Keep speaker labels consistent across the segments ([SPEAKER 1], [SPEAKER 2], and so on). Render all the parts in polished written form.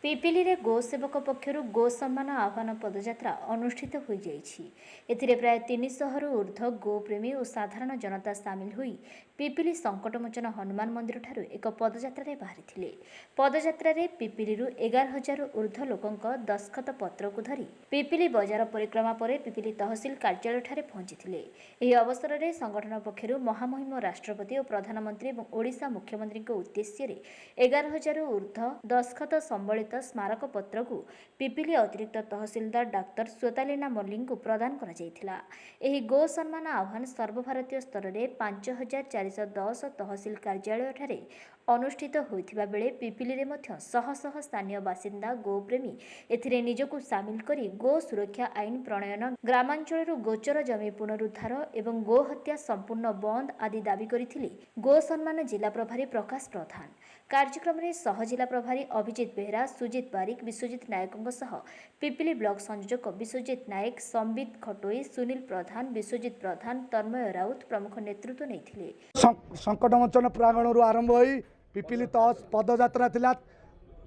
[SPEAKER 1] पिपिली रे गो सेवक पक्षर गो सम्मान आह्वान पदयात्रा अनुष्ठित हो जाए प्राय 300 रु ऊर्ध्व गोप्रेमी और साधारण जनता सामिल हुई पिपिली संकटमोचन हनुमान मंदिर ठारू एक पदयात्रा बाहरी पदयात्रा पिपिली 11,000 ऊर्ध्व लोकों दस्खत पत्र को धरी पिपिली बजार परिक्रमा पर पिपिली तहसिल कार्यालय ठारे पहुंची यह अवसर में संगठन पक्षर महामहिम राष्ट्रपति और प्रधानमंत्री और ओडिशा मुख्यमंत्री उद्देश्य 11,000 ऊर्ध्व दस्खत संबलित स्मारक पत्र को पिपिली अतिरिक्त तहसीलदार डाक्टर स्वतालीना मल्लिक को प्रदान करा जायथिला। एही गो सम्मान आह्वान सर्वभारतीय स्तर में 5,410 तहसील कार्यालय ठारे अनुष्ठित होइथिबा बेले पिपिली रे मध्य शह शह स्थानीय बासिंदा गोप्रेमी एथिरे निजको सामिल करी गो सुरक्षा आईन प्रणयन ग्रामांचल गोचर जमी पुनरुद्धार एवं गो हत्या संपूर्ण बंद आदि दाबी करिथिले गो सम्मान जिला प्रभारी प्रकाश प्रधान। कार्यक्रम में सह जिला प्रभारी अभिजित बेहरा, सुजित बारिक, विश्वजित नायकों सह पिपिली ब्लॉक संयोजक विश्वजित नायक, संबित खटोई, सुनील प्रधान, विश्वजित प्रधान, तन्मय राउत प्रमुख नेतृत्व नहीं।
[SPEAKER 2] संकटमोचन प्रांगण आरंभ होई पिपिली पदयात्रा थिला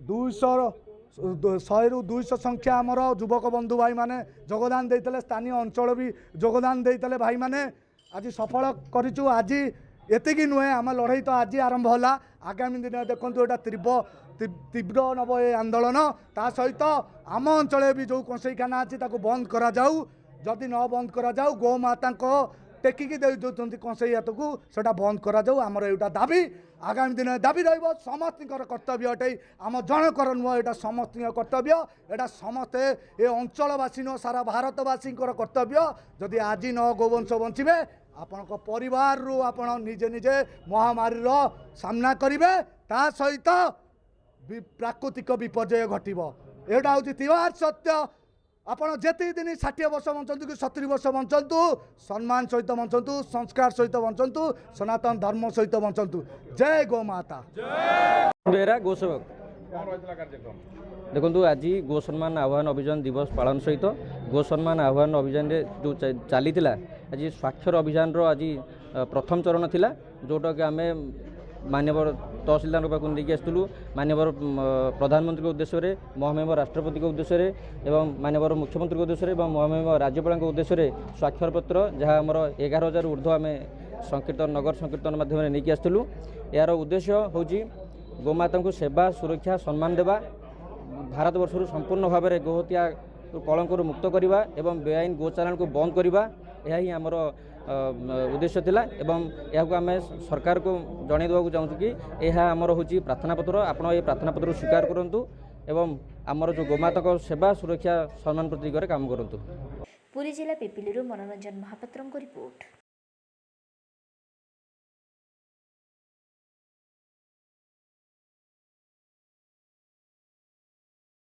[SPEAKER 2] 100 रु 200 संख्या आमर युवक बंधु भाई माने योगदान देते स्थानीय अंचल भी योगदान देते भाई माने आज सफल करिचु। आज एतिकी नुहे आम लड़ाई तो आज आरंभ होला। आगामी दिन देखो यहाँ तीव्र नब ए आंदोलन ता सहित आम अंचल भी जो कंसईखाना अच्छी बंद करा जाऊ। जदि न बंद करा जाऊ गोमाता टेकिकी दे कंसई हाथ को सेटा बंद करा जाऊ। आमर एटा दाबी आगामी दिन दाबी रहिबो। समस्त कर्तव्य अटे आम जनकर नुह एटा समस्त कर्तव्य। एटा समस्ते ए अंचलवासी नुह सारा भारतवासी कर्तव्य। जदि आज न गोवंश बंचिबे आपण परिवार रु आपण निजे निजे महामारी सामना करिवे ता सहित प्राकृतिक विपर्यय घटिबो। एटा होची तिवार सत्य। आपण जेति दिन 60 वर्ष बंचतु कि 70 वर्ष बंचतु सम्मान सहित बंचतु, संस्कार सहित बंचतु, सनातन धर्म सहित बंचतु। जय गो माता।
[SPEAKER 3] बेहरा गो सेवक देखो आज गो सम्मान आह्वान अभियान दिवस पालन सहित गो सम्मान आह्वान अभियान जो चली आज स्वाक्षर अभियान आज प्रथम चरण थिला जोटा कि आम मानव तहसीलदार पाक लेकिन आसलु मानव प्रधानमंत्री उद्देश्य महामहिम राष्ट्रपति उद्देश्य एवं मानव मुख्यमंत्री उद्देश्य महामहिम राज्यपाल उद्देश्य स्वाक्षर पत्र जहाँ आमर 11,000 ऊर्ध्व आम संकीर्तन नगर संकीर्तन माध्यम नहीं आसलु। यार उद्देश्य हूँ गोमाता को सेवा सुरक्षा सम्मान देवा, भारतवर्ष संपूर्ण भाव में गोहत्या कलंक मुक्त करवा एवं बेआईन गोचालान को बंद करवा यह ही आमर उद्देश्य थिला। एवं यह आम सरकार को जन देवा चाहूँ कि यह आमर हूँ प्रार्थना पत्र। आपण ये प्रार्थना पत्र स्वीकार करूँ एवं आमर जो गोमाता सेवा सुरक्षा सम्मान प्रतीक काम करूँ।
[SPEAKER 1] पुरी जिला पिपिली मनोरंजन महापात्र रिपोर्ट।